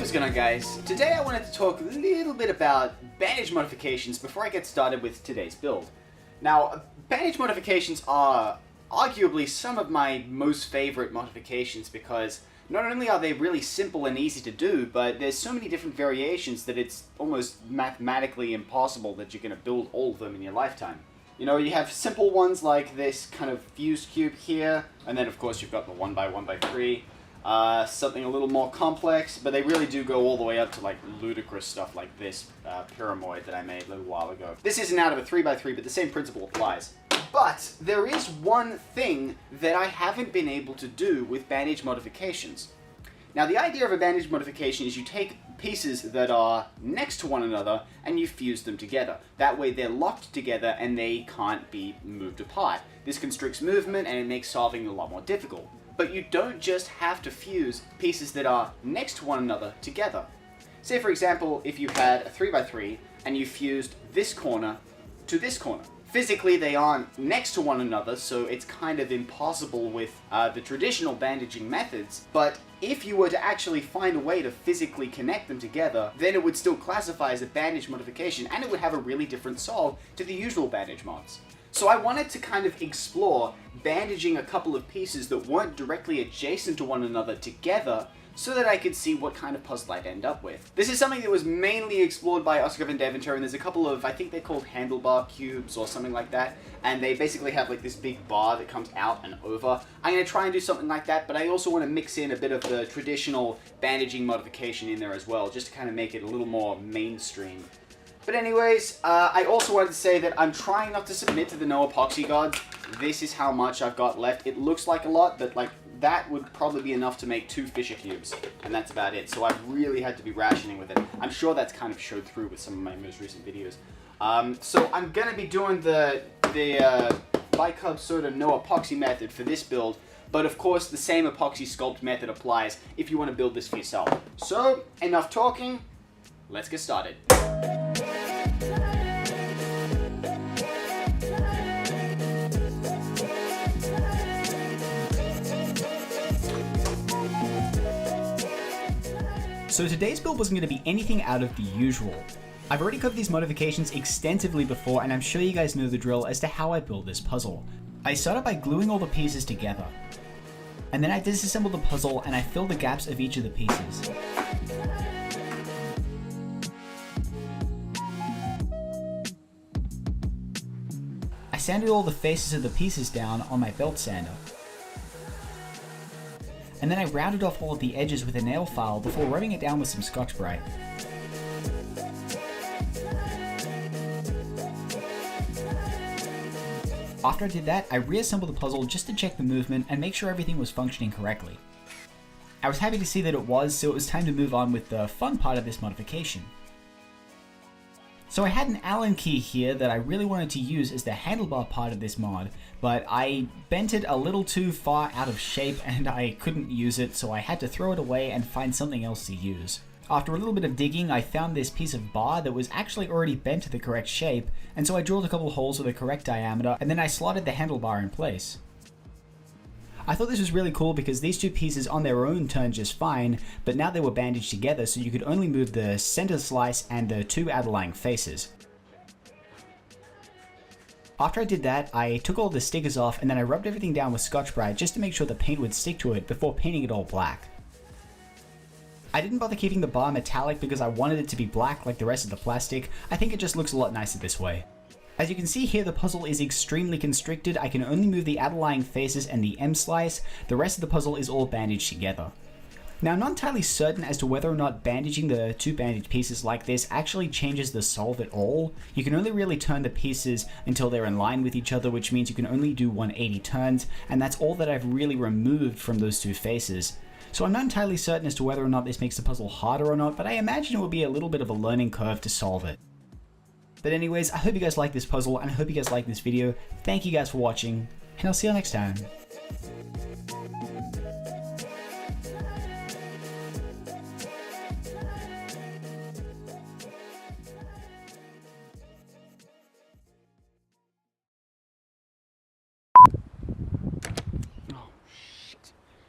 What's going on, guys? Today I wanted to talk a little bit about bandage modifications before I get started with today's build. Now, bandage modifications are arguably some of my most favorite modifications because not only are they really simple and easy to do, but there's so many different variations that it's almost mathematically impossible that you're going to build all of them in your lifetime. You know, you have simple ones like this kind of fused cube here, and then of course you've got the 1x1x3. Something a little more complex, but they really do go all the way up to like ludicrous stuff like this pyramid that I made a little while ago. This isn't out of a 3x3, but the same principle applies. But there is one thing that I haven't been able to do with bandage modifications. Now, the idea of a bandage modification is you take pieces that are next to one another and you fuse them together. That way they're locked together and they can't be moved apart. This constricts movement and it makes solving a lot more difficult. But you don't just have to fuse pieces that are next to one another together. Say, for example, if you had a 3x3 and you fused this corner to this corner. Physically, they aren't next to one another, so it's kind of impossible with the traditional bandaging methods. But if you were to actually find a way to physically connect them together, then it would still classify as a bandage modification, and it would have a really different solve to the usual bandage mods. So I wanted to kind of explore bandaging a couple of pieces that weren't directly adjacent to one another together so that I could see what kind of puzzle I'd end up with. This is something that was mainly explored by Oscar van Deventer, and there's a couple of, I think they're called Handlebar cubes or something like that, and they basically have like this big bar that comes out and over. I'm going to try and do something like that, but I also want to mix in a bit of the traditional bandaging modification in there as well, just to kind of make it a little more mainstream. But anyways, I also wanted to say that I'm trying not to submit to the no epoxy gods. This is how much I've got left. It looks like a lot, but like that would probably be enough to make 2 Fisher cubes, and that's about it. So I've really had to be rationing with it. I'm sure that's kind of showed through with some of my most recent videos. So I'm gonna be doing the bicarb soda no epoxy method for this build, but of course the same epoxy sculpt method applies if you want to build this for yourself. So enough talking, let's get started. So today's build wasn't going to be anything out of the usual. I've already covered these modifications extensively before, and I'm sure you guys know the drill as to how I build this puzzle. I started by gluing all the pieces together, and then I disassembled the puzzle and I filled the gaps of each of the pieces. I sanded all the faces of the pieces down on my belt sander. And then I rounded off all of the edges with a nail file before rubbing it down with some Scotch-Brite. After I did that, I reassembled the puzzle just to check the movement and make sure everything was functioning correctly. I was happy to see that it was, so it was time to move on with the fun part of this modification. So I had an Allen key here that I really wanted to use as the handlebar part of this mod, but I bent it a little too far out of shape and I couldn't use it, so I had to throw it away and find something else to use. After a little bit of digging, I found this piece of bar that was actually already bent to the correct shape, and so I drilled a couple holes with the correct diameter, and then I slotted the handlebar in place. I thought this was really cool because these two pieces on their own turned just fine, but now they were bandaged together so you could only move the center slice and the 2 outlying faces. After I did that, I took all the stickers off and then I rubbed everything down with Scotch-Brite just to make sure the paint would stick to it before painting it all black. I didn't bother keeping the bar metallic because I wanted it to be black like the rest of the plastic. I think it just looks a lot nicer this way. As you can see here, the puzzle is extremely constricted. I can only move the outlying faces and the M-slice. The rest of the puzzle is all bandaged together. Now, I'm not entirely certain as to whether or not bandaging the 2 bandaged pieces like this actually changes the solve at all. You can only really turn the pieces until they're in line with each other, which means you can only do 180 turns, and that's all that I've really removed from those 2 faces. So I'm not entirely certain as to whether or not this makes the puzzle harder or not, but I imagine it will be a little bit of a learning curve to solve it. But anyways, I hope you guys like this puzzle, and I hope you guys like this video. Thank you guys for watching, and I'll see you next time.